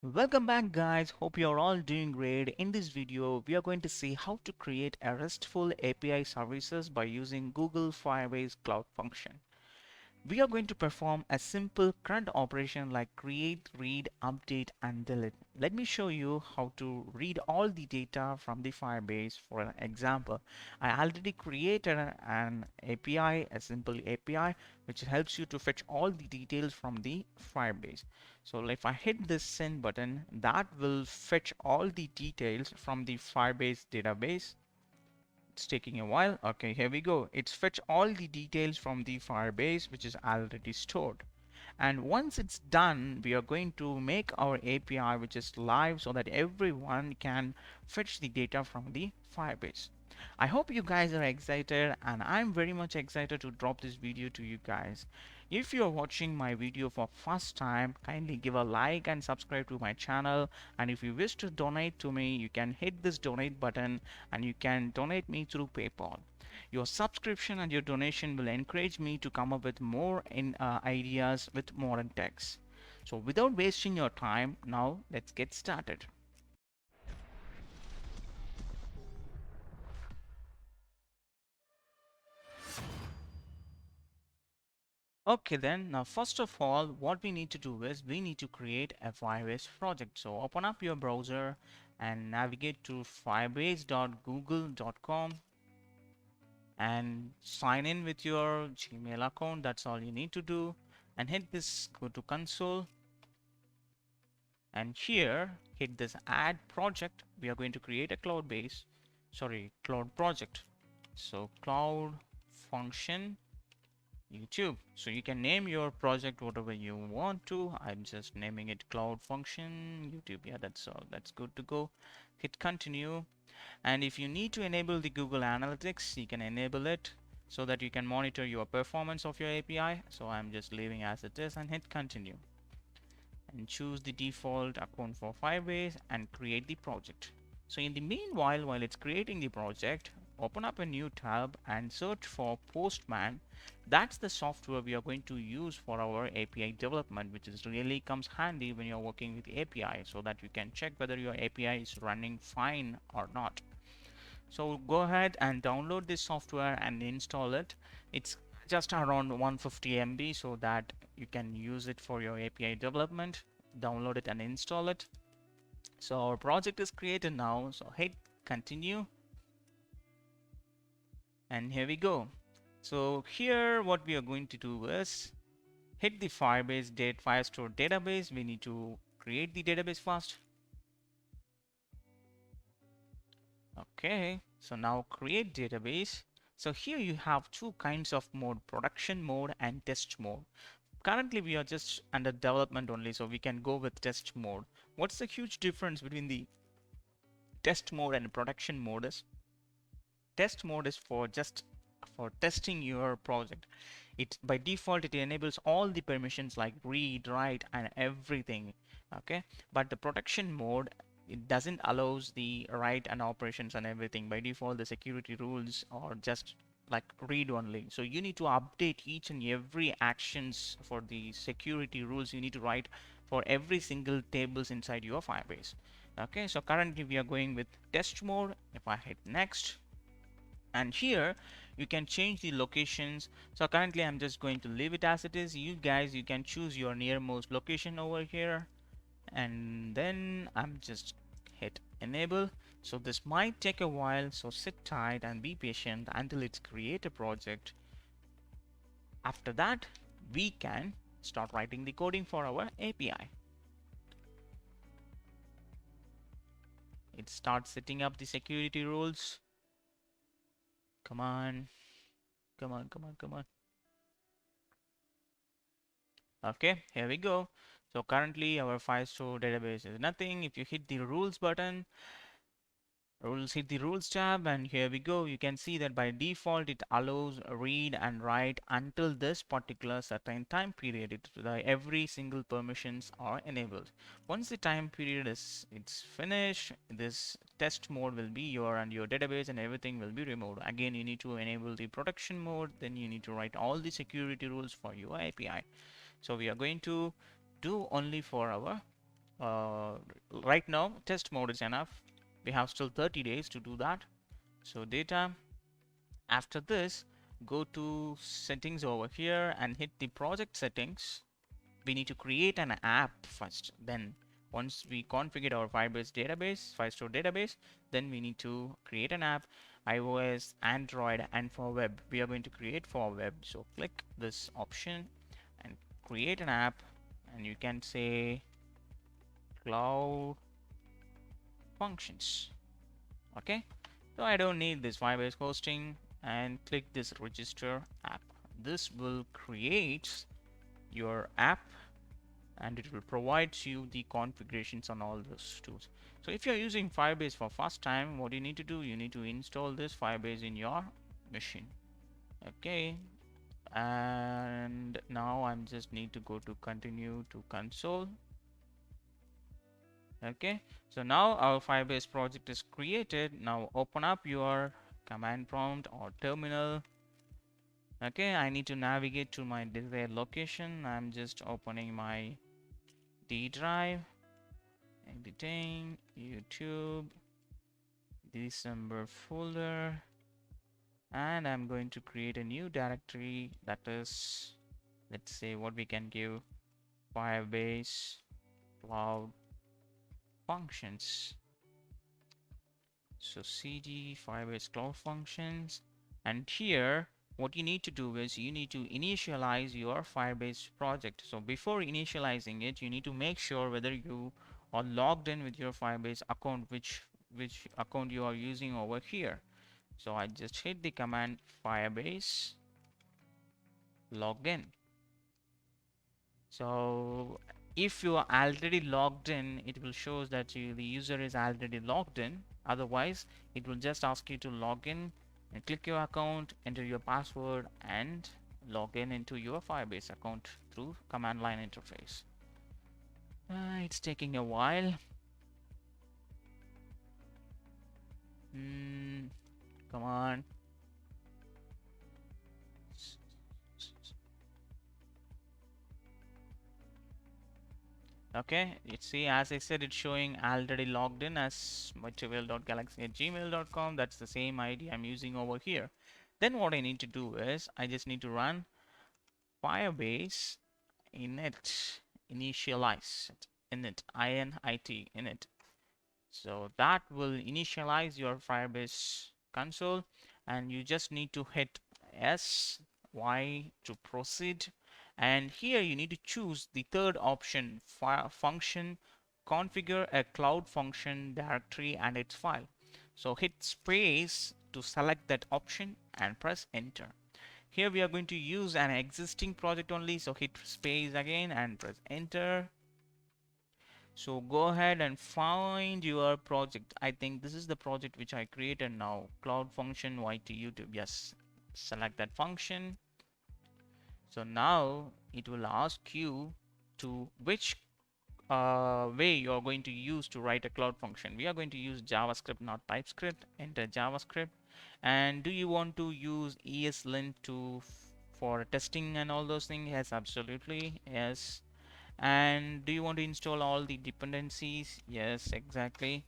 Welcome back guys, hope you're all doing great. In this video, we are going to see how to create a RESTful API services by using Google Firebase Cloud Function. We are going to perform a simple CRUD operation like create, read, update, and delete. Let me show you how to read all the data from the Firebase. For an example, I already created an API, a simple API, which helps you to fetch all the details from the Firebase. So if I hit this send button, that will fetch all the details from the Firebase database. It's taking a while. Okay, here we go. It's fetch all the details from the Firebase, which is already stored. And once it's done, we are going to make our API, which is live, so that everyone can fetch the data from the Firebase. I hope you guys are excited, and I'm very much excited to drop this video to you guys. If you're watching my video for first time, kindly give a like and subscribe to my channel. And if you wish to donate to me, you can hit this donate button and you can donate me through PayPal. Your subscription and your donation will encourage me to come up with more ideas with modern techs. So without wasting your time, now let's get started. Okay then, now first of all, what we need to do is we need to create a Firebase project. So open up your browser and navigate to firebase.google.com and sign in with your Gmail account. That's all you need to do. And hit this go to console. And here, hit this add project. We are going to create a cloud project. So cloud function YouTube. So you can name your project whatever you want to. I'm just naming it Cloud Function YouTube. Yeah, that's all. That's good to go. Hit continue. And if you need to enable the Google Analytics, you can enable it so that you can monitor your performance of your API. So I'm just leaving as it is and hit continue. And choose the default account for Firebase and create the project. So in the meanwhile, while it's creating the project, open up a new tab and search for Postman. That's the software we are going to use for our API development, which is really comes handy when you're working with API, so that you can check whether your API is running fine or not. So go ahead and download this software and install it. It's just around 150 MB, so that you can use it for your API development. Download it and install it. So our project is created now, so hit continue. And here we go. So here what we are going to do is hit the Firestore database. We need to create the database first. Okay, so now create database. So here you have two kinds of mode, production mode and test mode. Currently we are just under development only, so we can go with test mode. What's the huge difference between the test mode and production mode is? Test mode is for testing your project. It by default it enables all the permissions like read, write, and everything. Okay, but the production mode, it doesn't allows the write and operations and everything. By default the security rules are just like read only, so you need to update each and every actions for the security rules. You need to write for every single tables inside your Firebase. Okay, so currently we are going with test mode. If I hit next, and here you can change the locations. So currently I'm just going to leave it as it is. You guys, you can choose your nearmost location over here, and then I'm just hit enable. So this might take a while, so sit tight and be patient until it's create a project. After that we can start writing the coding for our API. It starts setting up the security rules. Come on, come on, come on, come on. Okay, here we go. So currently our Firestore database is nothing. If you hit the rules button, hit the rules tab, and here we go. You can see that by default it allows read and write until this particular certain time period. Every single permissions are enabled. Once the time period is finished, this test mode will be your database and everything will be removed. Again, you need to enable the production mode. Then you need to write all the security rules for your API. So we are going to do only for our uh, right now test mode is enough. We have still 30 days to do that. So data, after this, go to settings over here and hit the project settings. We need to create an app first. Then once we configure our Firebase database, Firestore database, then we need to create an app, iOS, Android, and for web. We are going to create for web. So click this option and create an app, and you can say Cloud Functions. Okay, so I don't need this Firebase hosting, and click this register app. This will create your app and it will provide you the configurations on all those tools. So if you're using Firebase for first time, what you need to do, you need to install this Firebase in your machine. Okay, and now I'm just need to go to continue to console. Okay, so now our Firebase project is created. Now open up your command prompt or terminal. Okay, I need to navigate to my desired location. I'm just opening my D drive, editing, YouTube, December folder, and I'm going to create a new directory that is, let's say what we can give, Firebase Cloud Functions. So cd Firebase Cloud Functions, and here what you need to do is you need to initialize your Firebase project. So before initializing it, you need to make sure whether you are logged in with your Firebase account, which account you are using over here. So I just hit the command Firebase login. So if you are already logged in, it will show that the user is already logged in. Otherwise, it will just ask you to log in and click your account, enter your password, and log in into your Firebase account through command line interface. It's taking a while. Come on. Okay, you see, as I said, it's showing already logged in as material.galaxy@gmail.com. That's the same ID I'm using over here. Then what I need to do is I just need to run Firebase init, initialize it, init, init, init. So that will initialize your Firebase console, and you just need to hit S, Y to proceed. And here you need to choose the third option, function, configure a cloud function directory and its file. So hit space to select that option and press enter. Here we are going to use an existing project only, so hit space again and press enter. So go ahead and find your project. I think this is the project which I created now, Cloud Function YT YouTube. Yes, select that function. So now it will ask you to which way you're going to use to write a cloud function. We are going to use JavaScript, not TypeScript. Enter JavaScript. And do you want to use ESLint for testing and all those things? Yes, absolutely. Yes. And do you want to install all the dependencies? Yes, exactly.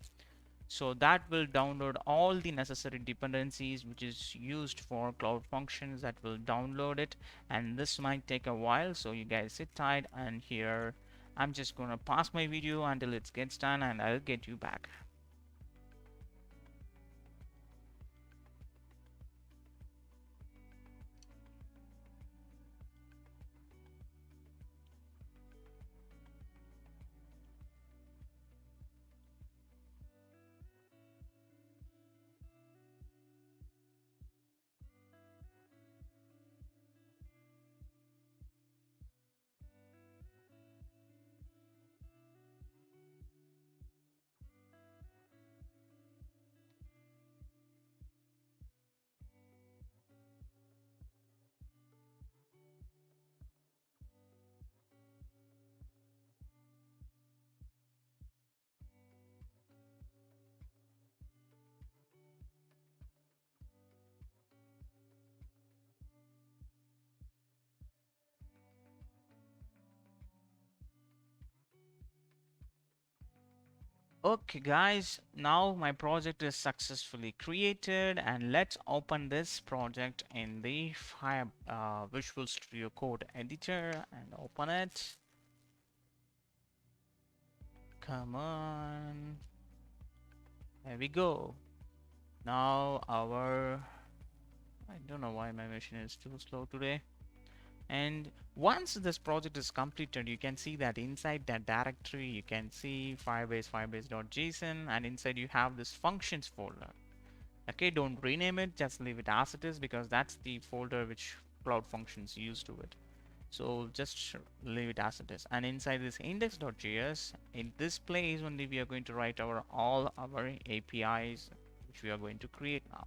So that will download all the necessary dependencies which is used for cloud functions. That will download it, and this might take a while, so you guys sit tight. And here I'm just gonna pause my video until it gets done, and I'll get you back. Okay guys, now my project is successfully created, and let's open this project in the Visual Studio Code editor and open it. Come on, there we go. Now I don't know why my machine is too slow today. And once this project is completed, you can see that inside that directory you can see firebase.json, and inside you have this functions folder. Okay, don't rename it, just leave it as it is, because that's the folder which Cloud Functions use to it. So just leave it as it is. And inside this index.js, in this place only we are going to write all our APIs which we are going to create now.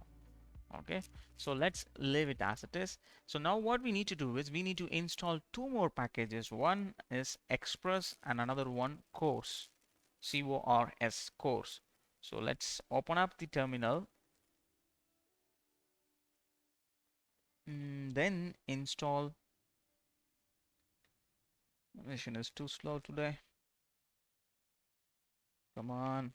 Okay, so let's leave it as it is. So now what we need to do is we need to install two more packages. One is Express and another one Course, C-O-R-S, Course. So let's open up the terminal. Then install. Machine is too slow today. Come on.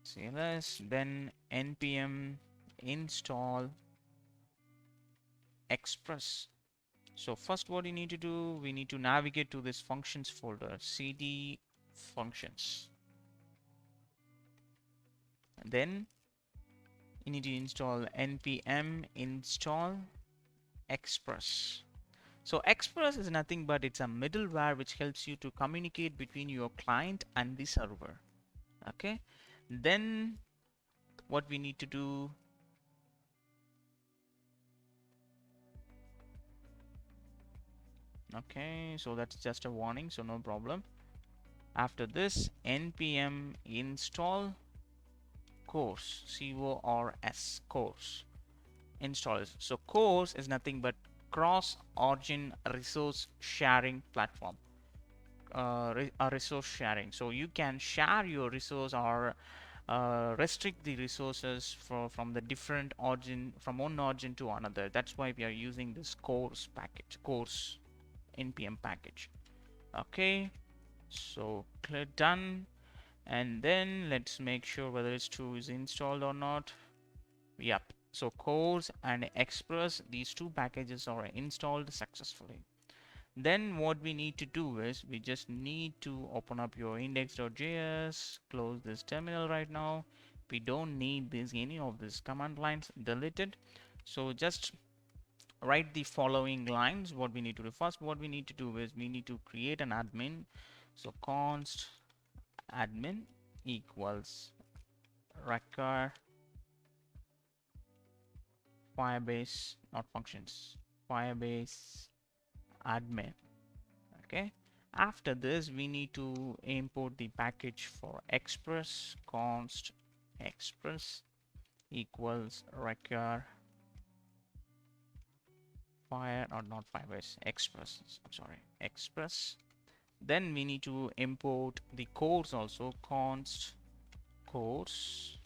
CLS, then npm install Express. So first what you need to do, we need to navigate to this functions folder, cd functions. And then you need to install npm install Express. So Express is nothing but it's a middleware which helps you to communicate between your client and the server. Okay, then what we need to do, okay, so that's just a warning, so no problem. After this, npm install course, C-O-R-S, course installs. So course is nothing but cross origin resource sharing platform, a resource sharing. So you can share your resource or restrict the resources from the different origin, from one origin to another. That's why we are using this course package, course npm package. Okay, so clear, done. And then let's make sure whether it's true is installed or not. Yep, so course and express, these two packages are installed successfully. Then what we need to do is we just need to open up your index.js, close this terminal right now. We don't need any of these command lines, delete it. So just write the following lines. What we need to do first, what we need to do is we need to create an admin. So const admin equals require Firebase, not functions, Firebase admin. Okay, after this we need to import the package for Express. Const Express equals require fire, or not Firebase, Express, I'm sorry, Express. Then we need to import the course also. Const course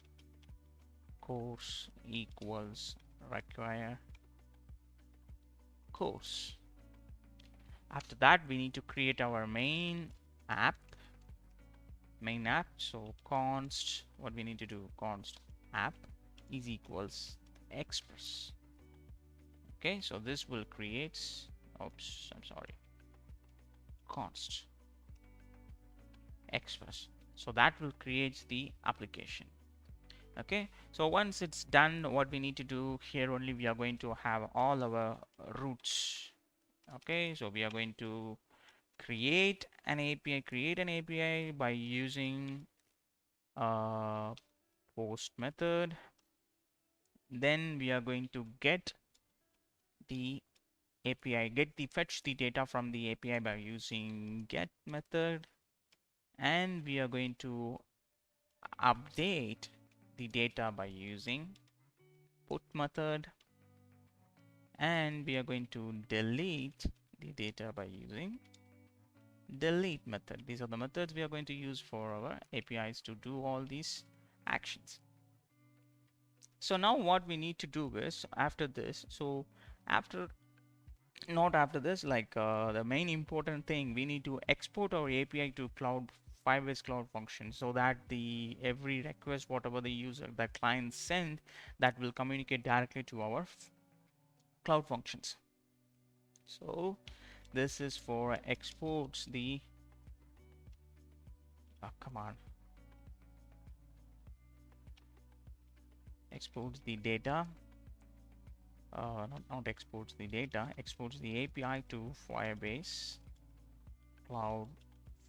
equals require course. After that we need to create our main app. So const, what we need to do, const app is equals Express. Okay, so this will create, oops, I'm sorry, const Express. So that will create the application. Okay, so once it's done, what we need to do here, only we are going to have all our roots. Okay, so we are going to create an API by using post method. Then we are going to get the fetch the data from the API by using get method, and we are going to update the data by using put method, and we are going to delete the data by using delete method. These are the methods we are going to use for our APIs to do all these actions. So now what we need to do is after this, so after Not after this, like the main important thing, we need to export our API to cloud Firebase Cloud Functions so that the every request, whatever the user, the client send, that will communicate directly to our cloud functions. So this is for exports the come on, exports the data, not exports the data, exports the API to Firebase Cloud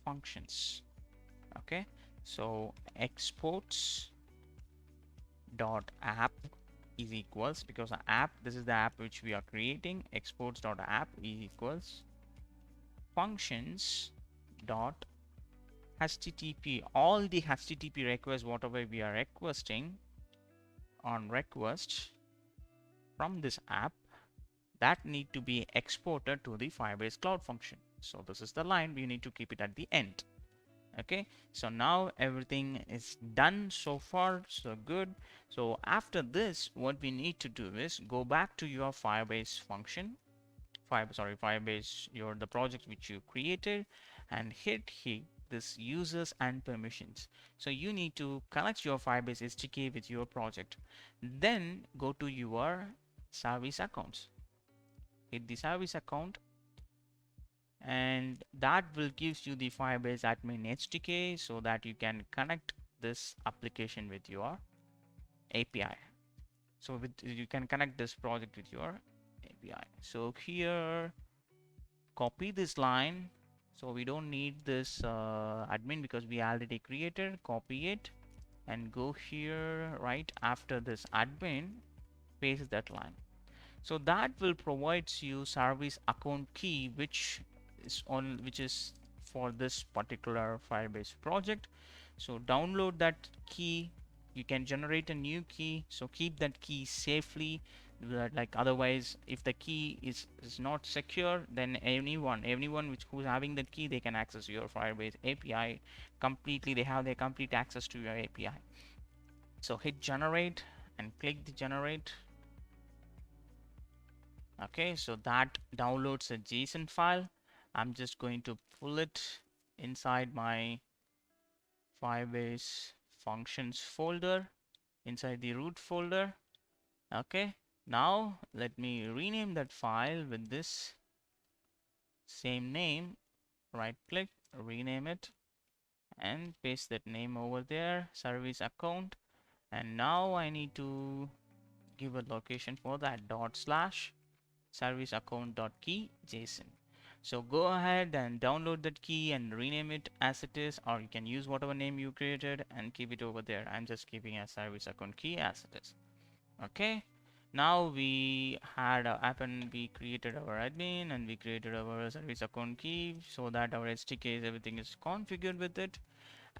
Functions. Okay, so exports dot app is equals, because app, this is the app which we are creating, exports dot app is equals functions dot http, all the http requests whatever we are requesting on request from this app, that need to be exported to the Firebase Cloud Function. So this is the line, we need to keep it at the end. Okay, so now everything is done so far, so good. So after this, what we need to do is go back to your Firebase function, Firebase, your the project which you created, and hit here this users and permissions. So you need to connect your Firebase SDK with your project. Then go to your service accounts, hit the service account, and that will gives you the Firebase admin SDK so that you can connect this application with your API. So you can connect this project with your API. So here, copy this line. So we don't need this admin because we already created. Copy it and go here right after this admin, paste that line. So that will provide you service account key, which is for this particular Firebase project. So download that key, you can generate a new key, so keep that key safely, like otherwise if the key is not secure, then anyone who's having that key, they can access your Firebase API completely, they have their complete access to your API. So hit generate and click the generate. Okay, so that downloads a JSON file. I'm just going to pull it inside my Firebase functions folder, inside the root folder. Okay, now let me rename that file with this same name. Right click, rename it, and paste that name over there, service account. And now I need to give a location for that, dot slash service account dot key JSON. So go ahead and download that key and rename it as it is, or you can use whatever name you created and keep it over there. I'm just keeping a service account key as it is. Okay, now we had we created our admin and we created our service account key so that our SDK everything is configured with it.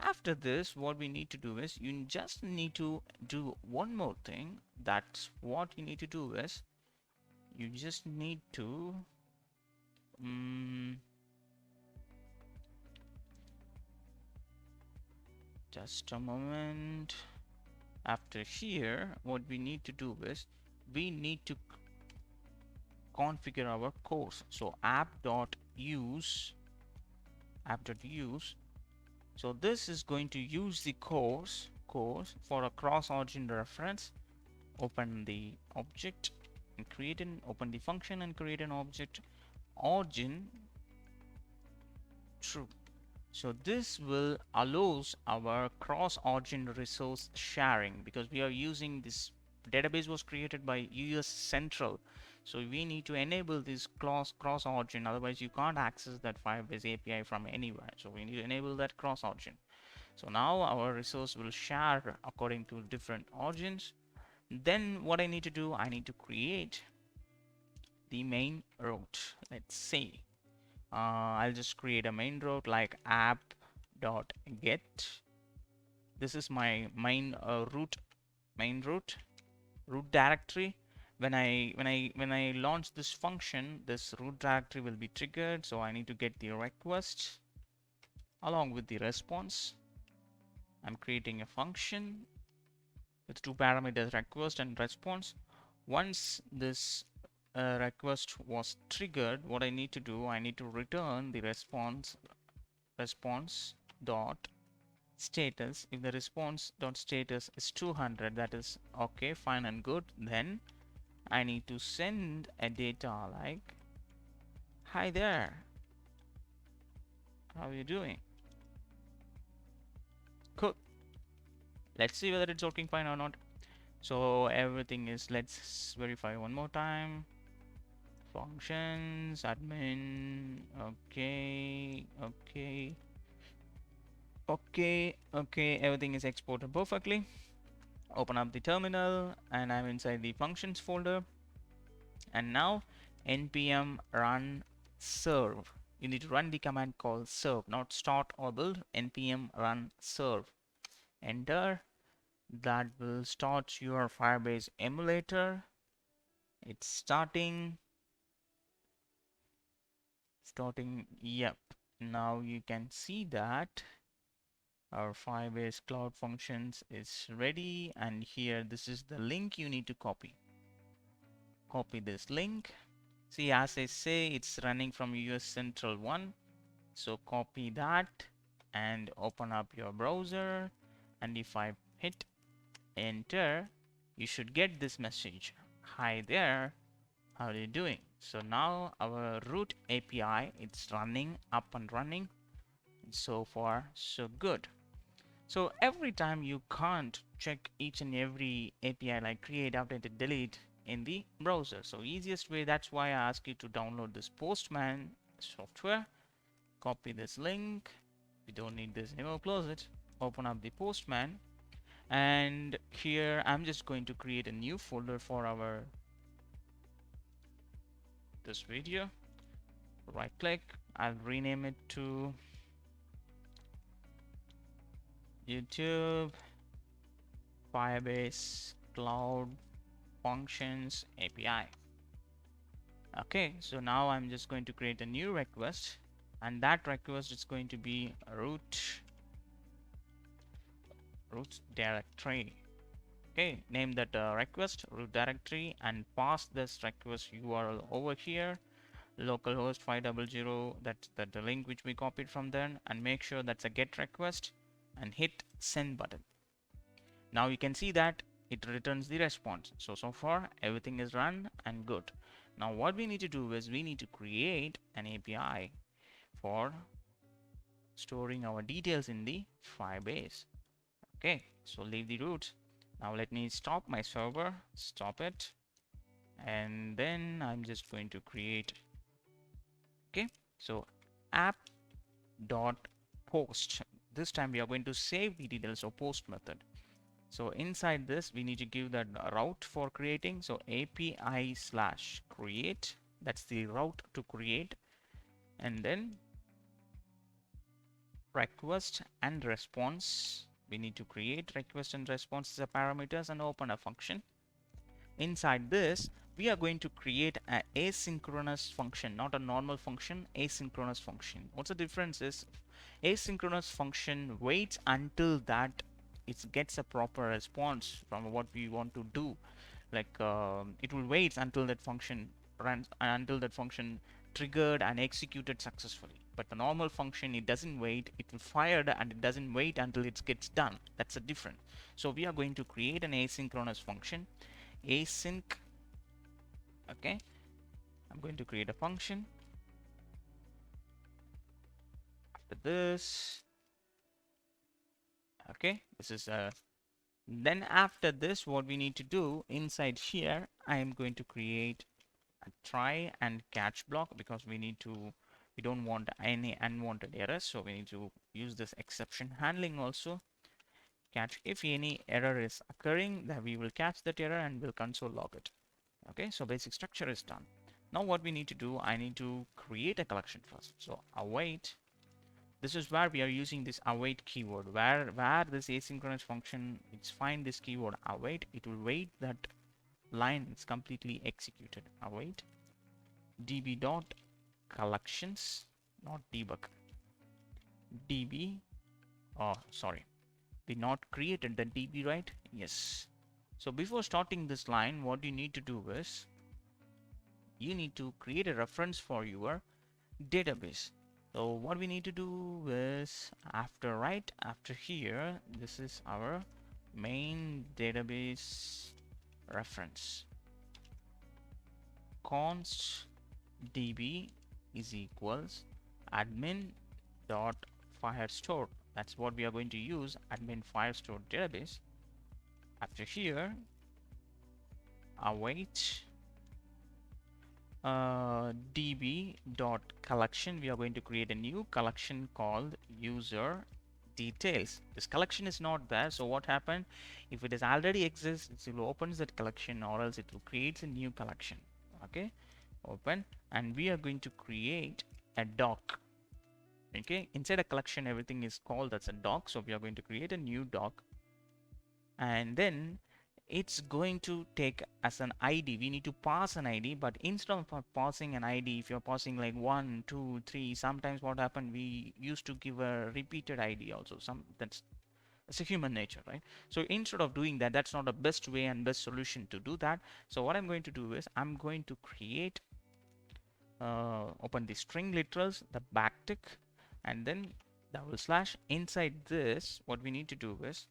After this, what we need to do is you just need to do one more thing. That's what you need to do is you just need to just a moment. After here, what we need to do is we need to configure our course. So app.use. So this is going to use the course for a cross-origin reference. Open the object and open the function and create an object origin true. So this will allows our cross-origin resource sharing, because we are using this database was created by US Central. So we need to enable this cross-origin, otherwise you can't access that Firebase API from anywhere. So we need to enable that cross-origin. So now our resource will share according to different origins. Then what I need to do, I need to create the main route. Let's say I'll just create a main route like app.get. This is my main root directory. When I launch this function, this root directory will be triggered. So I need to get the request along with the response. I'm creating a function with two parameters, request and response. Once this a request was triggered, what I need to do, I need to return the response dot status. If the response dot status is 200, that is okay, fine and good. Then I need to send a data like, hi there, how are you doing? Cool. Let's see whether it's working fine or not. So everything is, let's verify one more time. Functions, admin, okay, everything is exported perfectly. Open up the terminal and I'm inside the functions folder. And now npm run serve. You need to run the command called serve, not start or build. Npm run serve. Enter. That will start your Firebase emulator. It's starting. Yep. Now you can see that our Firebase Cloud Functions is ready, and here this is the link you need to copy. Copy this link. See, as I say, it's running from US Central 1. So copy that and open up your browser, and if I hit enter, you should get this message. Hi there, how are you doing? So now our root API, it's running, up and running. So far so good. So every time you can't check each and every API like create, update, and delete in the browser. So easiest way, that's why I ask you to download this Postman software. Copy this link. We don't need this anymore, close it. Open up the Postman, and here I'm just going to create a new folder for our this video. Right click, I'll rename it to YouTube Firebase Cloud Functions API. Okay, so now I'm just going to create a new request, and that request is going to be root directory. Okay, name that request root directory and pass this request URL over here, localhost 500. That's the link which we copied from there, and make sure that's a get request and hit send button. Now you can see that it returns the response. So far everything is run and good. Now what we need to do is we need to create an API for storing our details in the Firebase. Okay, so leave the root. Now let me stop my server, stop it, and then I'm just going to create, okay, so app.post. This time we are going to save the details of post method. So inside this we need to give that route for creating. So API/create, that's the route to create, and then request and response. We need to create request and response as a parameters and open a function. Inside this we are going to create an asynchronous function, not a normal function, asynchronous function. What's the difference is asynchronous function waits until that it gets a proper response from what we want to do. Like it will wait until that function runs, until that function triggered and executed successfully. But the normal function, it doesn't wait, it will fire and it doesn't wait until it gets done. That's a difference. So we are going to create an asynchronous function, async. Okay, I'm going to create a function. After this, okay, this is a then after this, what we need to do inside here, I am going to create a try and catch block, because we don't want any unwanted errors. So we need to use this exception handling also. Catch, if any error is occurring, then we will catch that error and we'll console log it. Okay, so basic structure is done. Now what we need to do, I need to create a collection first. So await. This is where we are using this await keyword, where this asynchronous function, it's find this keyword await, it will wait that line is completely executed. Await db dot collections, not debug, db, oh sorry, we not created the db, right? Yes. So before starting this line, what you need to do is you need to create a reference for your database. So what we need to do is right after here, this is our main database reference. Const db is equals admin dot firestore. That's what we are going to use, admin firestore database. After here, await db dot collection. We are going to create a new collection called user details. This collection is not there, so what happened if it is already exists, it will opens that collection, or else it will create a new collection. Okay, open, and we are going to create a doc. Okay, inside a collection everything is called as a doc, so we are going to create a new doc, and then it's going to take as an ID. We need to pass an ID, but instead of passing an ID, if you're passing like 1 2 3, sometimes what happened, we used to give a repeated ID also. That's it's a human nature, right? So instead of doing that, that's not the best way and best solution to do that. So what I'm going to do is I'm going to create open the string literals, the backtick, and then double slash. Inside this, what we need to do is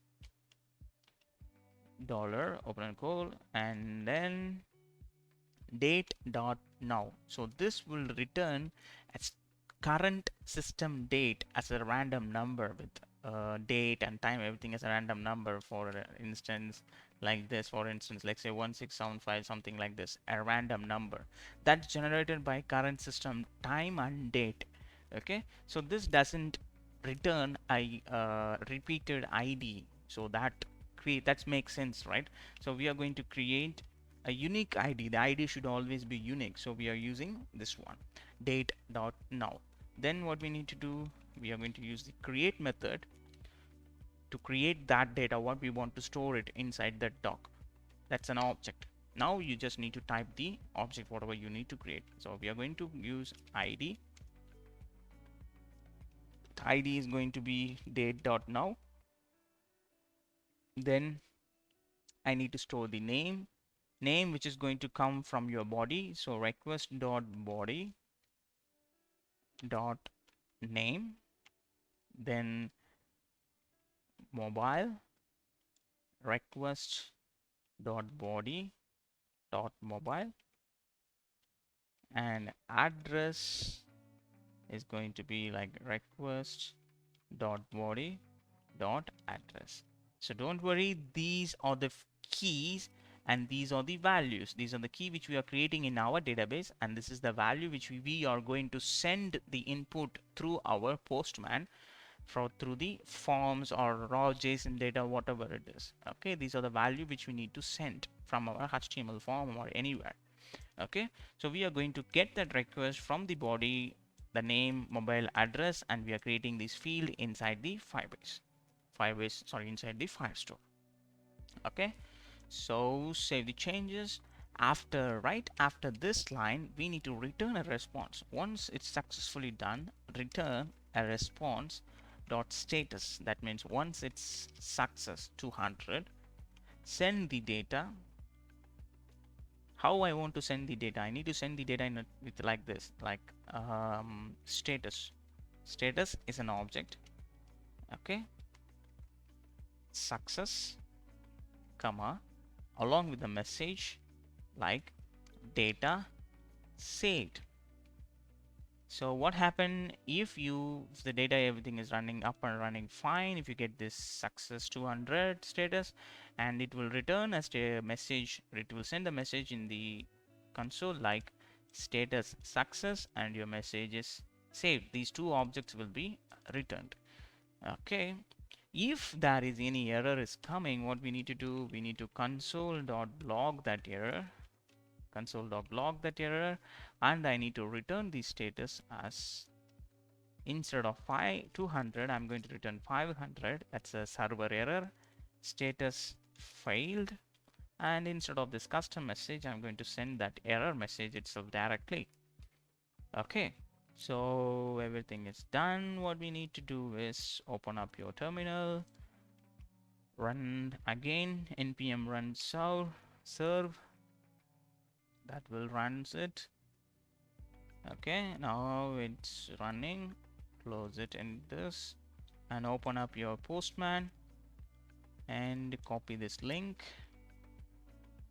dollar open and call, and then date dot now. So this will return as current system date as a random number with date and time, everything as a random number. For instance, like this, for instance, like say 1675, something like this, a random number that's generated by current system time and date. Okay, so this doesn't return a repeated ID, so that makes sense, right? So we are going to create a unique ID. The ID should always be unique, so we are using this one, date dot now. Then what we need to do, we are going to use the create method to create that data, what we want to store it inside that doc. That's an object. Now you just need to type the object whatever you need to create. So we are going to use ID. The ID is going to be date dot now. Then I need to store the name which is going to come from your body. So request dot body dot name, then mobile request dot body dot mobile, and address is going to be like request dot body dot address. So don't worry, these are the keys and these are the values. These are the key which we are creating in our database, and this is the value which we are going to send the input through our postman through the forms or raw JSON data, whatever it is. Okay, these are the value which we need to send from our HTML form or anywhere. Okay, so we are going to get that request from the body, the name, mobile address, and we are creating this field inside the inside the Firestore. Okay, so save the changes. Right after this line, we need to return a response. Once it's successfully done, return a response dot status. That means once it's success 200, send the data. How I want to send the data? I need to send the data with like this, like status. Status is an object. Okay, success, comma, along with the message like data saved. So what happened if the data, everything is running up and running fine, if you get this success 200 status, and it will return as a message, it will send a message in the console like status success and your message is saved. These two objects will be returned. Okay, if there is any error is coming, what we need to do, we need to console.log that error, and I need to return the status as, instead of 200, I'm going to return 500. That's a server error, status failed, and instead of this custom message, I'm going to send that error message itself directly. Okay, so everything is done. What we need to do is open up your terminal, run again npm run serve, that will run it. Okay, now it's running. Close it in this and open up your Postman and copy this link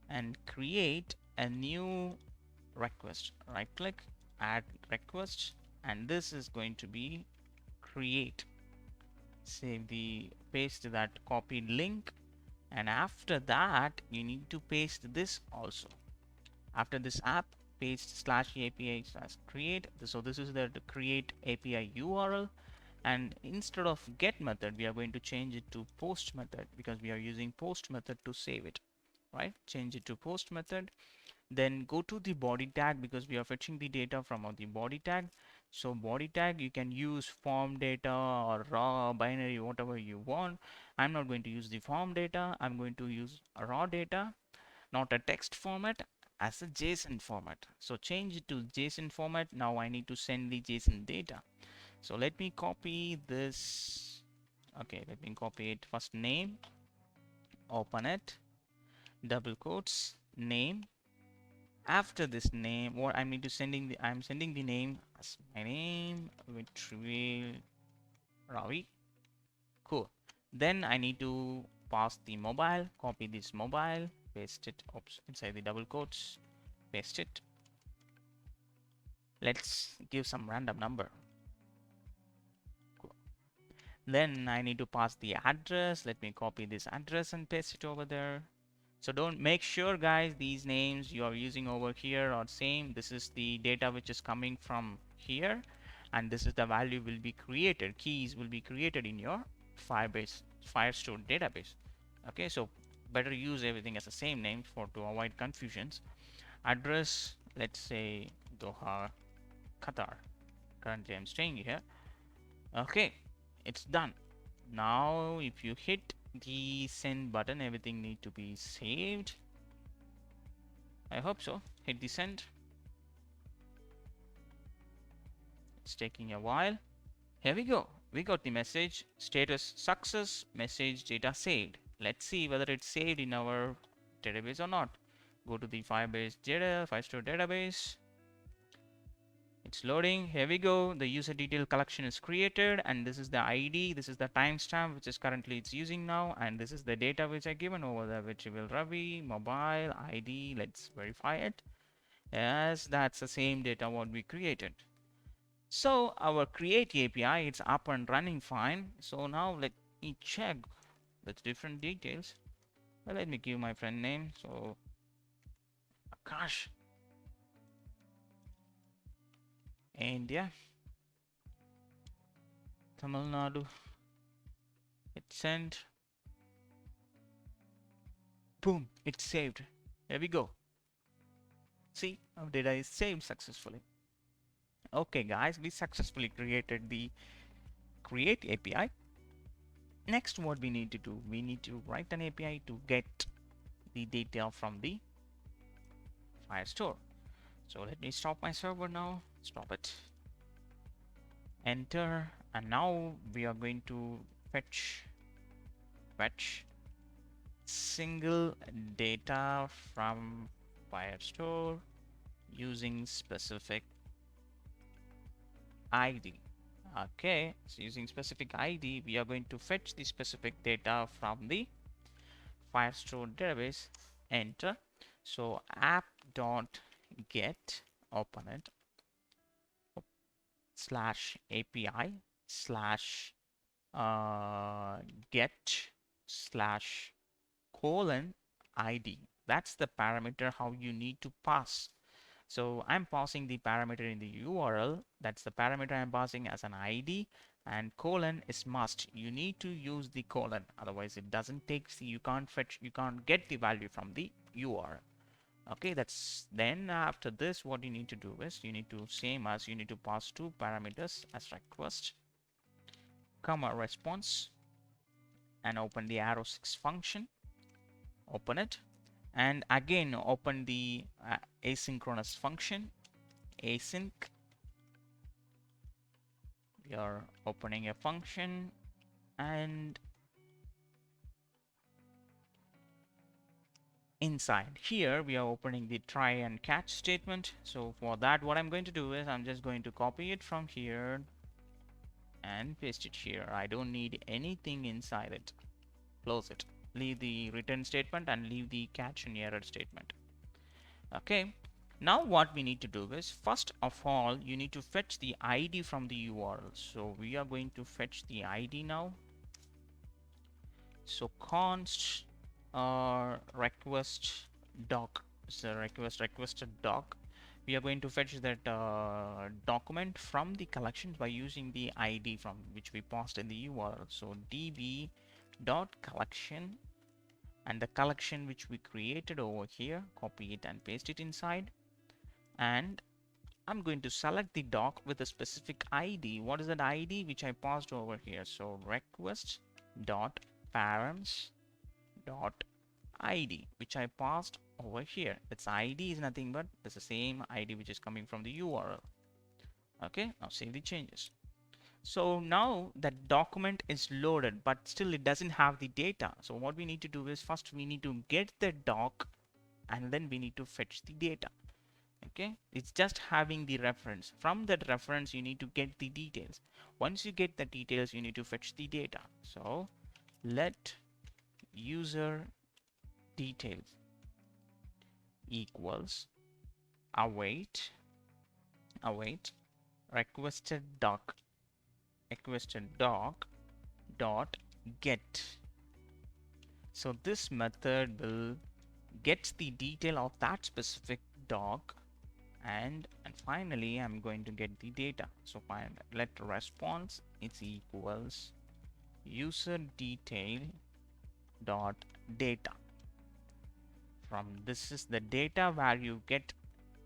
and create a new request. Right click, add request, and this is going to be create. Save the paste that copied link, and after that you need to paste this also. After this app, paste slash API slash create. So this is the create API URL, and instead of get method we are going to change it to post method because we are using post method to save it. Right, change it to post method. Then go to the body tag because we are fetching the data from the body tag. So body tag, you can use form data or raw, binary, whatever you want. I'm not going to use the form data. I'm going to use a raw data, not a text format, as a JSON format. So change it to JSON format. Now I need to send the JSON data. So let me copy this. Okay, let me copy it. First name, open it, double quotes, name. After this name, what I need to I'm sending the name as my name, which will Ravi. Cool. Then I need to pass the mobile, copy this mobile, paste it inside the double quotes, paste it. Let's give some random number. Cool. Then I need to pass the address. Let me copy this address and paste it over there. So don't make sure guys these names you are using over here are same. This is the data which is coming from here, and this is the value will be created. Keys will be created in your Firestore database. Okay, so better use everything as the same name to avoid confusions. Address, let's say Doha, Qatar. Currently I'm staying here. Okay, it's done. Now if you hit the send button, everything need to be saved. I hope so. Hit the send. It's taking a while. Here we go. We got the message. Status success. Message data saved. Let's see whether it's saved in our database or not. Go to the Firestore database. It's loading. Here we go. The user detail collection is created, and this is the ID. This is the timestamp which is currently it's using now, and this is the data which I given over there, which will Ravi mobile ID. Let's verify it. Yes, that's the same data what we created. So our create API, it's up and running fine. So now let me check with different details. Well, let me give my friend name. So Akash, India, Tamil Nadu. Hit send. Boom, it's saved. There we go. See, our data is saved successfully. Okay guys, we successfully created the create API. Next, what we need to do, we need to write an API to get the data from the Firestore. So let me stop my server now. Stop it. Enter, and now we are going to fetch single data from Firestore using specific ID. Okay, so using specific ID, we are going to fetch the specific data from the Firestore database. Enter. So app.get, open it, slash API slash get slash colon ID. That's the parameter how you need to pass. So I'm passing the parameter in the URL. That's the parameter I'm passing as an ID, and colon is must. You need to use the colon, otherwise it doesn't take, you can't get the value from the URL. Okay, that's then after this what you need to do is you need to you need to pass two parameters as request, comma response, and open the arrow6 function, open it, and again open the asynchronous function, async. We are opening a function, and inside. Here we are opening the try and catch statement. So for that, what I'm going to do is I'm just going to copy it from here and paste it here. I don't need anything inside it. Close it. Leave the return statement and leave the catch and error statement. Okay. Now what we need to do is, first of all, you need to fetch the ID from the URL. So we are going to fetch the ID now. So const request doc. So requested doc. We are going to fetch that document from the collections by using the ID from which we passed in the URL. So db dot collection, and the collection which we created over here, copy it and paste it inside. And I'm going to select the doc with a specific ID. What is that ID which I passed over here? So request dot params dot ID, which I passed over here. Its ID is nothing but it's the same ID which is coming from the URL. Okay, now save the changes. So now that document is loaded, but still it doesn't have the data. So what we need to do is, first we need to get the doc and then we need to fetch the data. Okay, it's just having the reference. From that reference you need to get the details. Once you get the details, you need to fetch the data. So let user details equals await requested doc dot get. So this method will get the detail of that specific doc, and finally I'm going to get the data. So let response is equals user detail dot data. From this is the data where you get.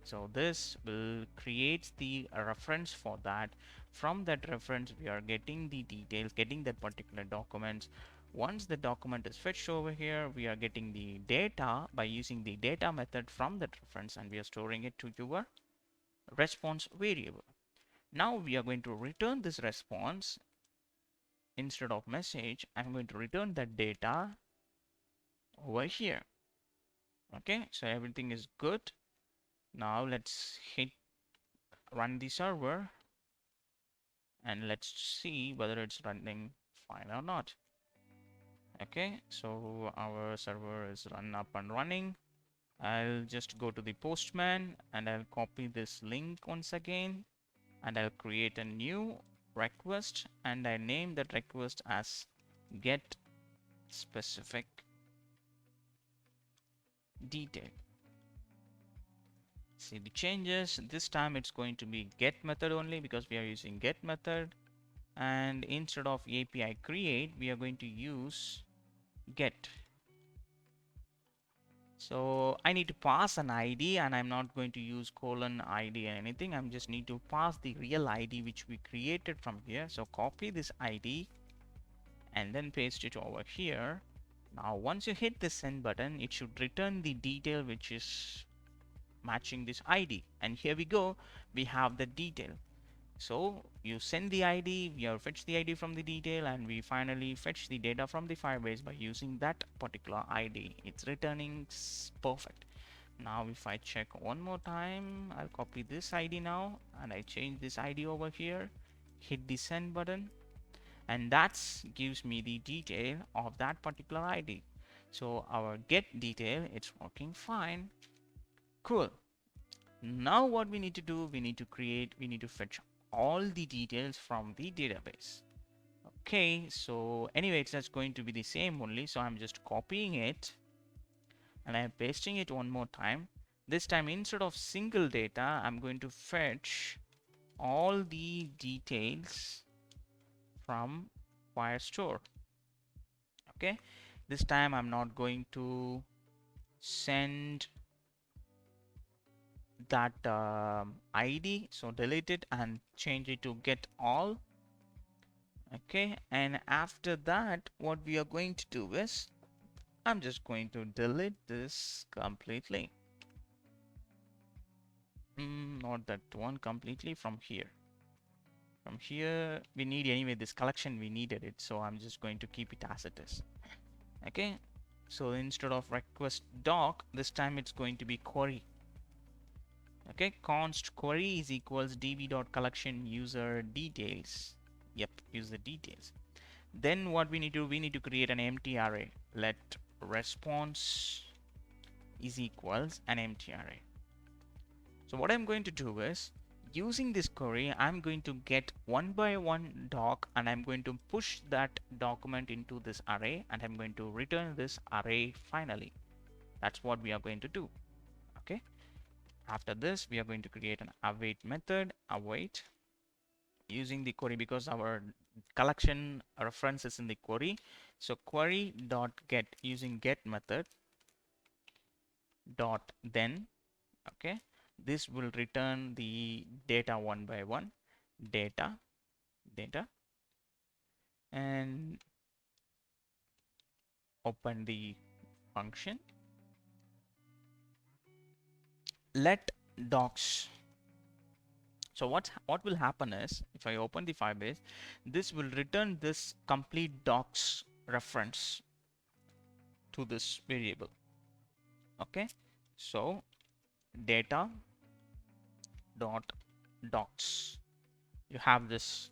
So this will create the reference for that. From that reference we are getting the details, getting that particular documents. Once the document is fetched over here, we are getting the data by using the data method from that reference, and we are storing it to your response variable. Now we are going to return this response. Instead of message, I'm going to return that data over here. Okay, so everything is good. Now let's run the server and let's see whether it's running fine or not. Okay, so our server is up and running. I'll just go to the postman and I'll copy this link once again, and I'll create a new request and I name that request as get specific detail. See the changes. This time it's going to be get method only because we are using get method, and instead of API create we are going to use get. So I need to pass an ID, and I'm not going to use colon ID or anything. I'm just need to pass the real ID which we created from here. So copy this ID and then paste it over here. Now once you hit the send button, it should return the detail which is matching this ID, and here we go, we have the detail. So you send the ID, we have fetched the ID from the detail, and we finally fetch the data from the Firebase by using that particular ID. It's returning perfect. Now if I check one more time, I'll copy this ID now and I change this ID over here, hit the send button, and that gives me the detail of that particular ID. So our get detail, it's working fine. Cool. Now what we need to do, we need to fetch all the details from the database. Okay, so anyway, it's just going to be the same only. So I'm just copying it and I'm pasting it one more time. This time instead of single data, I'm going to fetch all the details from Firestore. Okay, this time I'm not going to send that ID, so delete it and change it to get all. Okay, and after that what we are going to do is I'm just going to delete this completely. Not that one completely. From here we need anyway this collection, we needed it, so I'm just going to keep it as it is. Okay, So instead of request doc, this time it's going to be query. Okay, const query is equals db.collection user details. Yep, user details. Then what we need to do, we need to create an empty array. Let response is equals an empty array. So what I'm going to do is, using this query, I'm going to get one by one doc, and I'm going to push that document into this array, and I'm going to return this array finally. That's what we are going to do. Okay. After this, we are going to create an await method, await, using the query because our collection reference is in the query. So query dot get, using get method dot then, okay, this will return the data one by one, data, and open the function. Let docs. So what will happen is, if I open the Firebase, this will return this complete docs reference to this variable. Okay, so data dot docs, you have this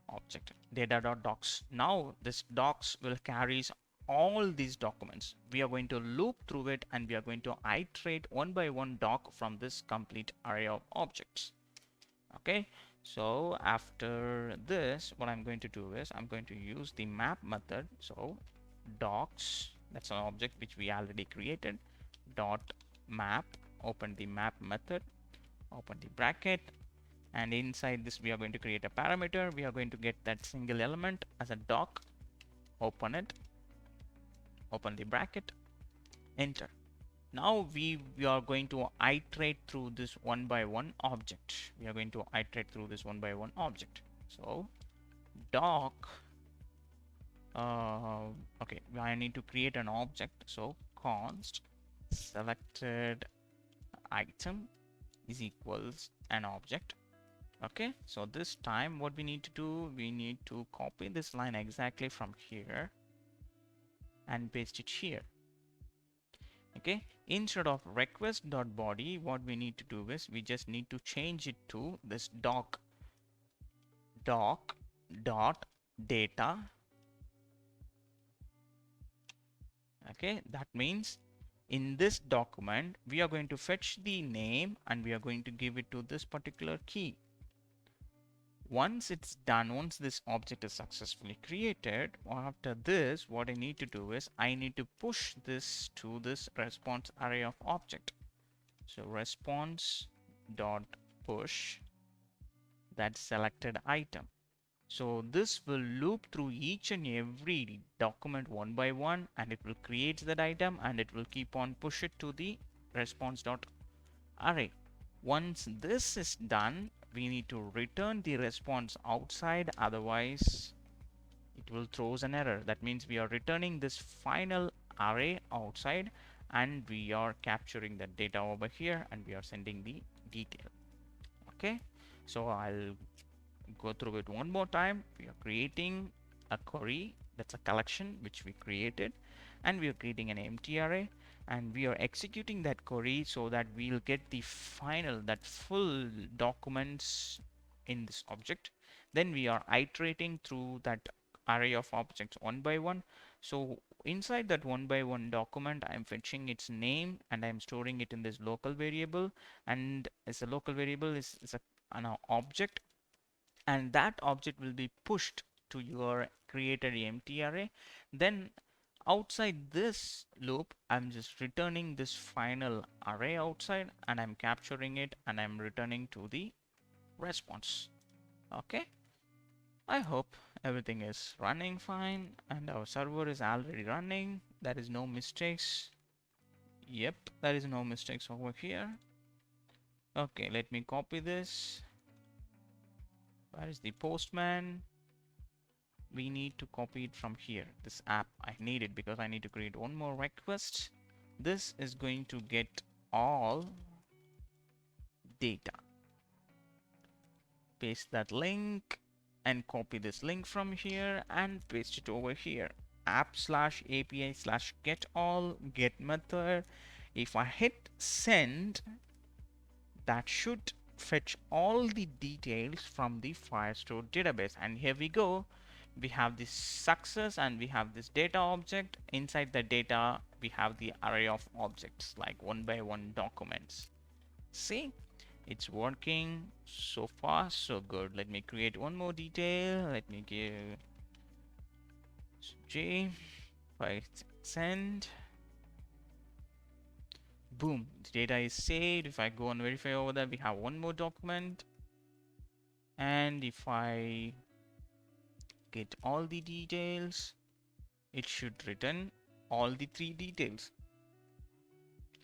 object data dot docs. Now this docs will carries all these documents. We are going to loop through it, and we are going to iterate one by one doc from this complete array of objects. Okay, so after this, what I'm going to do is, I'm going to use the map method. So docs, that's an object which we already created, dot map, open the map method, open the bracket, and inside this we are going to create a parameter. We are going to get that single element as a doc, open it, open the bracket, enter. Now we are going to iterate through this one by one object. We are going to iterate through this one by one object. So doc, okay, I need to create an object. So const selected item is equals an object. Okay, so this time what we need to do, we need to copy this line exactly from here and paste it here. Okay, instead of request.body, what we need to do is, we just need to change it to this doc dot data. Okay, that means in this document we are going to fetch the name, and we are going to give it to this particular key. Once it's done, once this object is successfully created, after this, what I need to do is, I need to push this to this response array of object. So response dot push that selected item. So this will loop through each and every document one by one, and it will create that item, and it will keep on push it to the response dot array. Once this is done, we need to return the response outside, otherwise it will throws an error. That means we are returning this final array outside, and we are capturing the data over here, and we are sending the detail. Okay, so I'll go through it one more time. We are creating a query, that's a collection which we created, and we are creating an empty array, and we are executing that query so that we'll get the final, that full documents in this object. Then we are iterating through that array of objects one by one. So inside that one by one document, I'm fetching its name, and I'm storing it in this local variable, and as a local variable is an object, and that object will be pushed to your created empty array. Then outside this loop, I'm just returning this final array outside, and I'm capturing it, and I'm returning to the response. Okay, I hope everything is running fine, and our server is already running. There is no mistakes. Yep, there is no mistakes over here. Okay, let me copy this. Where is the postman? We need to copy it from here. This app, I need it because I need to create one more request. This is going to get all data. Paste that link and copy this link from here and paste it over here. app/API/get all get method. If I hit send, that should fetch all the details from the Firestore database. And here we go. We have this success and we have this data object. Inside the data, we have the array of objects like one by one documents. See, it's working so far, so good. Let me create one more detail. Let me give J. If I send, boom, the data is saved. If I go and verify over there, we have one more document. And if I get all the details, it should return all the 3 details.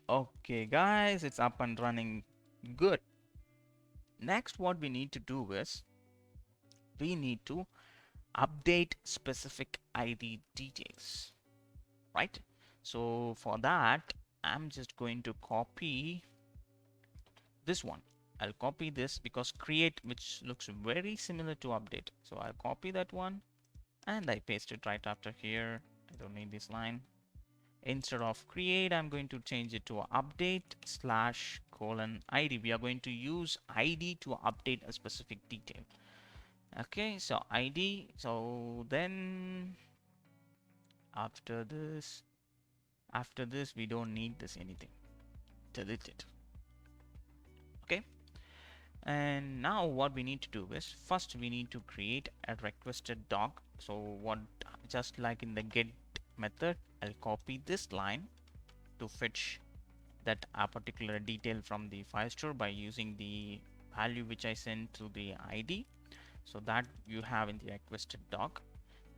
Okay guys, it's up and running good. Next, what we need to do is we need to update specific ID details, right? So for that, I'm just going to copy this one. I'll copy this because create, which looks very similar to update. So I'll copy that one and I paste it right after here. I don't need this line. Instead of create, I'm going to change it to update/:ID. We are going to use ID to update a specific detail. Okay, so ID. So then after this we don't need this anything. Delete it. Okay. And now what we need to do is first we need to create a requested doc. So what, just like in the get method, I'll copy this line to fetch that a particular detail from the Firestore by using the value which I sent to the ID. So that you have in the requested doc.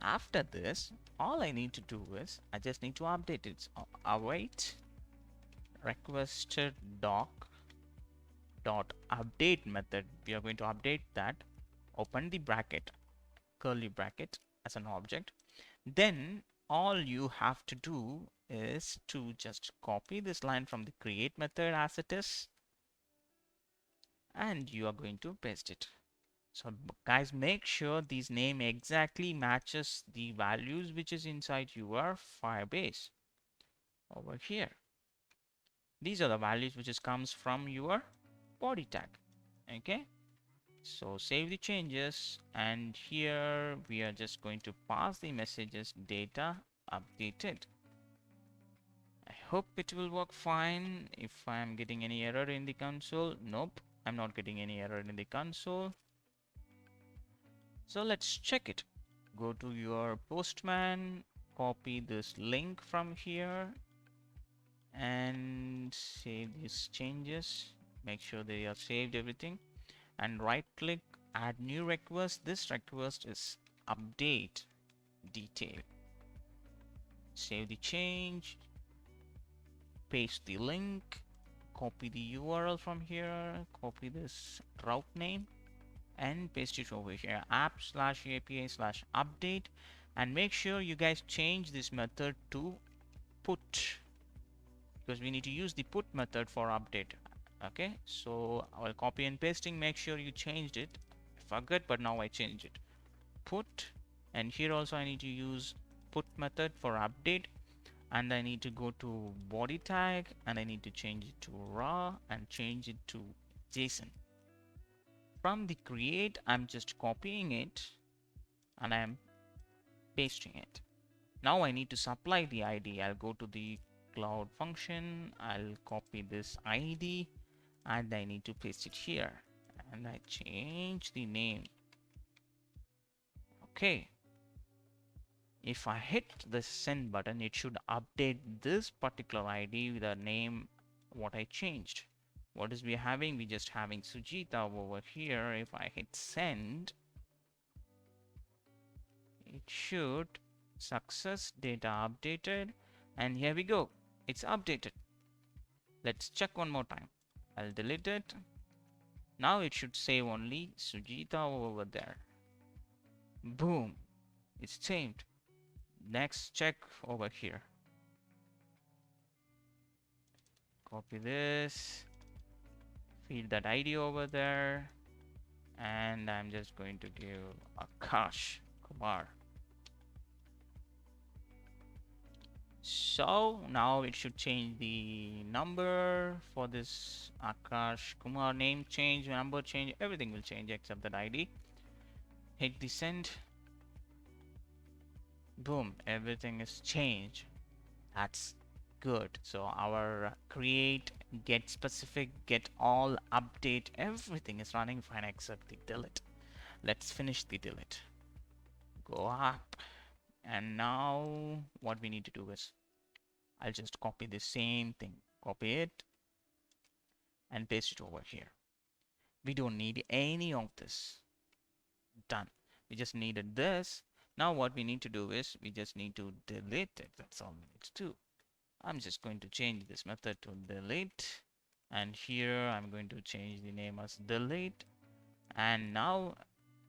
After this, all I need to do is I just need to update it. So await requested doc dot update method. We are going to update that. Open the bracket, curly bracket as an object. Then all you have to do is to just copy this line from the create method as it is, and you are going to paste it. So guys, make sure this name exactly matches the values which is inside your Firebase over here. These are the values which is comes from your body tag. Okay, so save the changes, and here we are just going to pass the messages data updated. I hope it will work fine. If I am getting any error in the console, nope, I'm not getting any error in the console. So let's check it. Go to your Postman, copy this link from here and save these changes. Make sure they are saved everything, and right click, add new request. This request is update detail. Save the change, paste the link, copy the URL from here, copy this route name and paste it over here, app/API/update, and make sure you guys change this method to put, because we need to use the put method for update. Okay, so I'll copy and pasting. Make sure you changed it. I forgot, but now I changed it. Put, and here also I need to use put method for update, and I need to go to body tag and I need to change it to raw and change it to JSON. From the create, I'm just copying it and I'm pasting it. Now I need to supply the ID. I'll go to the cloud function, I'll copy this ID and I need to paste it here, and I change the name. Okay, if I hit the send button, it should update this particular ID with the name what I changed. What is we having? We just having Sujita over here. If I hit send, it should success data updated, and here we go, it's updated. Let's check one more time. I'll delete it. Now it should save only Sujita over there. Boom, it's saved. Next, check over here. Copy this, feed that ID over there, and I'm just going to give Akash Kumar. So now it should change the number for this Akash Kumar, name change, number change, everything will change except that ID. Hit the send. Boom, everything is changed. That's good. So our create, get specific, get all, update, everything is running fine except the delete. Let's finish the delete. Go up. And now what we need to do is I'll just copy the same thing. Copy it and paste it over here. We don't need any of this. Done. We just needed this. Now what we need to do is we just need to delete it. That's all we need to do. I'm just going to change this method to delete, and here I'm going to change the name as delete. And now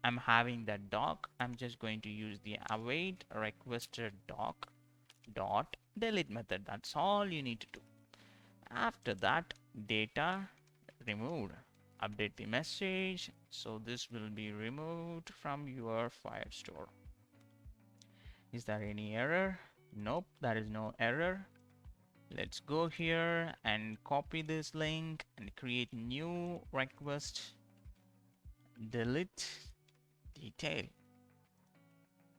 I'm having that doc. I'm just going to use the await requested doc dot delete method. That's all you need to do. After that, data removed. Update the message. So this will be removed from your Firestore. Is there any error? Nope, there is no error. Let's go here and copy this link and create new request. Delete detail.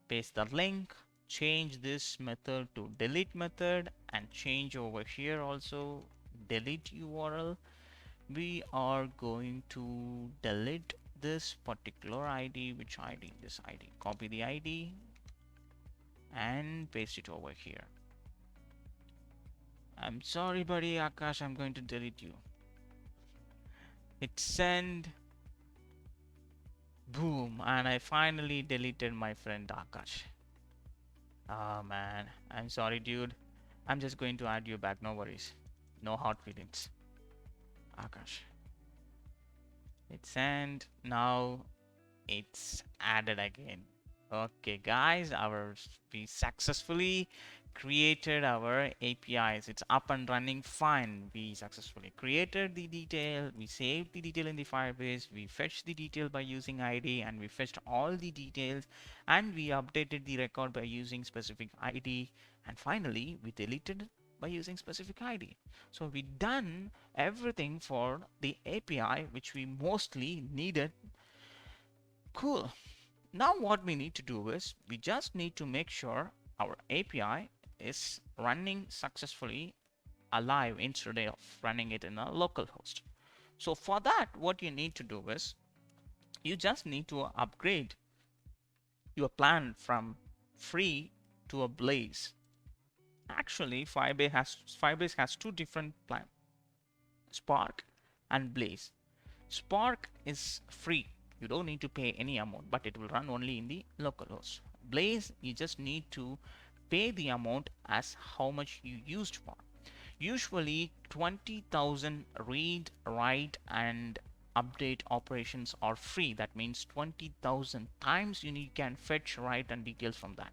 Paste the link. Change this method to delete method and change over here also delete URL. We are going to delete this particular ID. Which ID? This ID. Copy the ID and paste it over here. I'm sorry, buddy Akash, I'm going to delete you. Hit send. Boom, and I finally deleted my friend Akash. Oh man, I'm sorry, dude. I'm just going to add you back, no worries. No hard feelings. Akash. Hit send. Now it's added again. Okay guys, we successfully created our APIs. It's up and running fine. We successfully created the detail, we saved the detail in the Firebase, we fetched the detail by using ID, and we fetched all the details, and we updated the record by using specific ID, and finally we deleted by using specific ID. So we done everything for the API which we mostly needed. Cool. Now what we need to do is we just need to make sure our API is running successfully alive instead of running it in a local host. So for that, what you need to do is you just need to upgrade your plan from free to a Blaze. Actually, Firebase has two different plans, Spark and Blaze. Spark is free. You don't need to pay any amount, but it will run only in the localhost. Blaze, you just need to pay the amount as how much you used for. Usually 20,000 read, write, and update operations are free. That means 20,000 times you can fetch, write, and details from that.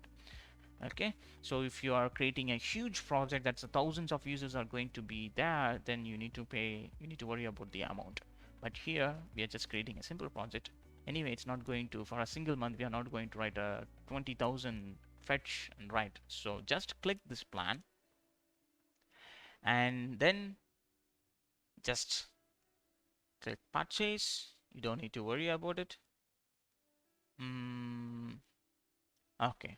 Okay, so if you are creating a huge project that's thousands of users are going to be there, then you need to pay, you need to worry about the amount. But here we are just creating a simple project. Anyway, it's not going to, for a single month, we are not going to write a 20,000 fetch and write. So just click this plan and then just click purchase. You don't need to worry about it. Okay.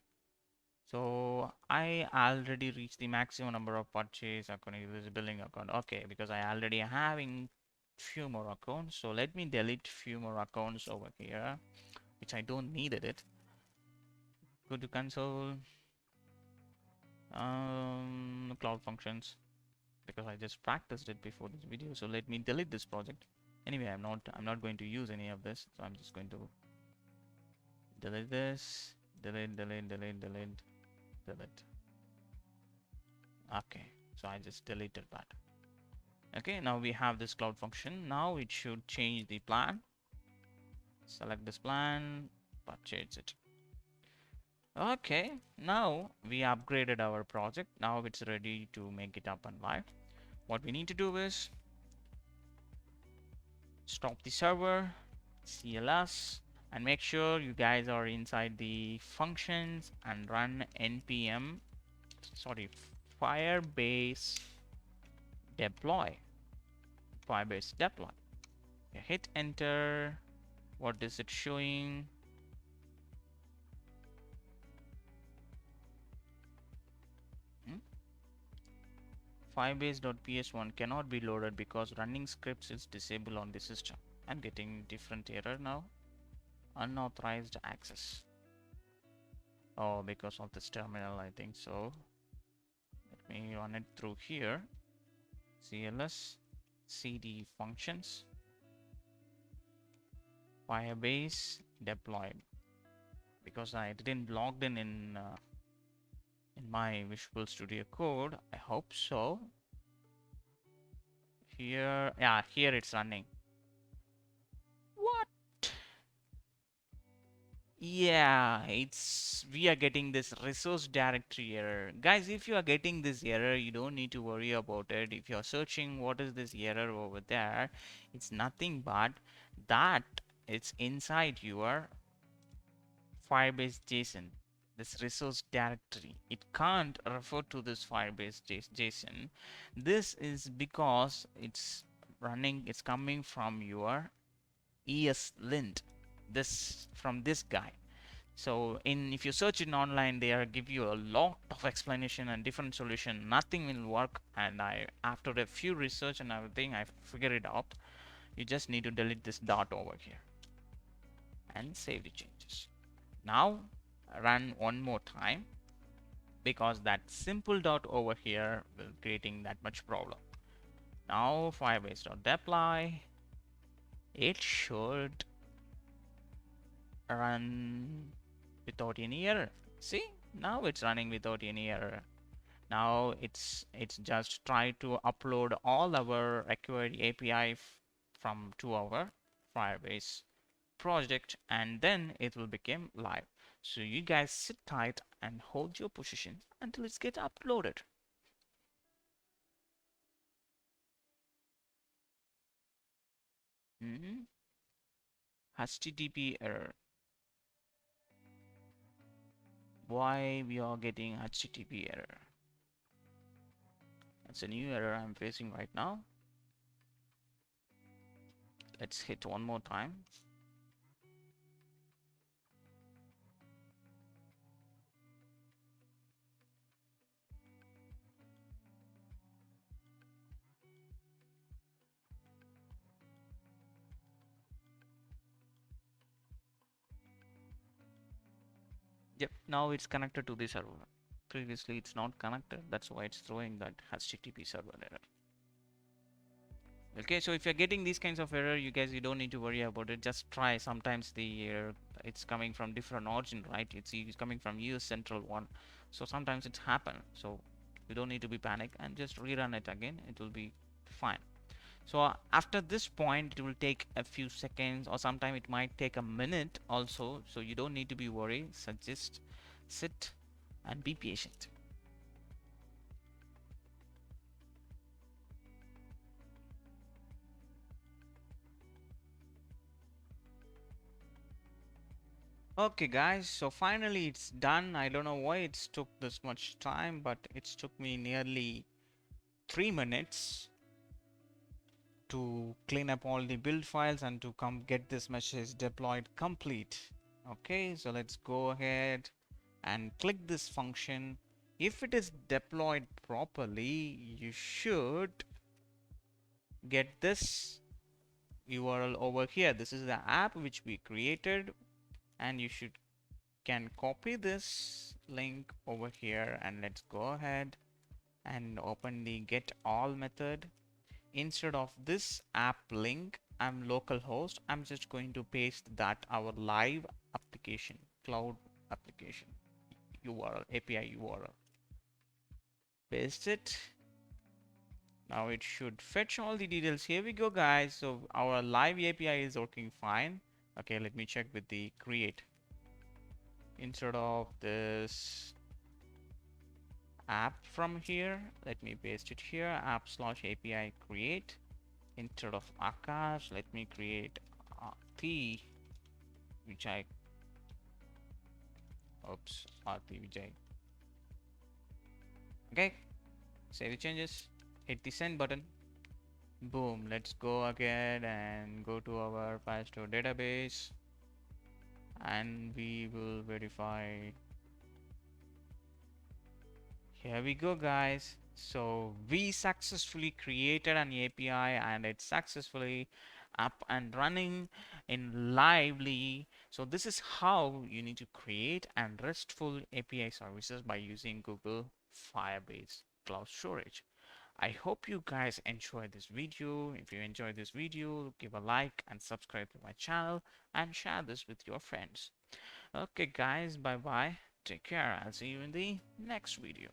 So I already reached the maximum number of purchase according to this billing account. Okay, because I already having few more accounts. So let me delete few more accounts over here, which I don't needed it. Go to console, Cloud Functions, because I just practiced it before this video. So let me delete this project. Anyway, I'm not going to use any of this. So I'm just going to delete this, delete. Okay, so I just deleted that. Okay, now we have this cloud function. Now it should change the plan. Select this plan, purchase it. Okay, now we upgraded our project. Now it's ready to make it up and live. What we need to do is stop the server, CLS, and make sure you guys are inside the functions and run npm, sorry, Firebase deploy. Firebase deploy. You hit enter. What is it showing? Firebase.ps1 cannot be loaded because running scripts is disabled on the system. I'm getting different error now. Unauthorized access. Oh, because of this terminal, I think so. Let me run it through here. CLS CD functions. Firebase deployed. Because I didn't log in my Visual Studio Code. I hope so. Here, yeah, here it's running. What? Yeah, we are getting this resource directory error. Guys, if you are getting this error, you don't need to worry about it. If you're searching what is this error over there, it's nothing but that it's inside your Firebase JSON, this resource directory. It can't refer to this Firebase JSON. This is because it's coming from your ESLint, this from this guy. So if you search it online, they are give you a lot of explanation and different solution. Nothing will work, and after a few research and everything, I figured it out. You just need to delete this dot over here and save the changes. Now run one more time, because that simple dot over here will creating that much problem. Now firebase.deploy, it should run without any error. See, now it's running without any error. Now it's just try to upload all our required API from to our Firebase project, and then it will become live. So you guys sit tight and hold your position until it's get uploaded. HTTP error. Why we are getting HTTP error? That's a new error I'm facing right now. Let's hit one more time. Yep, now it's connected to the server. Previously it's not connected, that's why it's throwing that HTTP server error. Okay, so if you're getting these kinds of error, you don't need to worry about it. Just try. Sometimes it's coming from different origin, right? It's coming from US central one, so sometimes it's happen. So you don't need to be panic and just rerun it again. It will be fine. So after this point, it will take a few seconds, or sometime it might take a minute also. So you don't need to be worried. So just sit and be patient. Okay guys, so finally it's done. I don't know why it's took this much time, but it's took me nearly 3 minutes to clean up all the build files and to come get this message deployed complete. Okay, so let's go ahead and click this function. If it is deployed properly, you should get this URL over here. This is the app which we created, and you can copy this link over here, and let's go ahead and open the get all method. Instead of this app link, I'm localhost. I'm just going to paste that our live application, cloud application URL, API URL. Paste it. Now it should fetch all the details. Here we go, guys. So our live API is working fine. Okay, let me check with the create. Instead of this app from here, let me paste it here, app/API create. Instead of Akash, let me create Aarti Vijay. Oops, Aarti Vijay. Okay, Save the changes, hit the send button. Boom, let's go again and go to our Firestore database and we will verify. Here we go, guys. So we successfully created an API and it's successfully up and running in lively. So this is how you need to create and RESTful API services by using Google Firebase Cloud Storage. I hope you guys enjoyed this video. If you enjoyed this video, give a like and subscribe to my channel and share this with your friends. Okay guys, bye bye. Take care. I'll see you in the next video.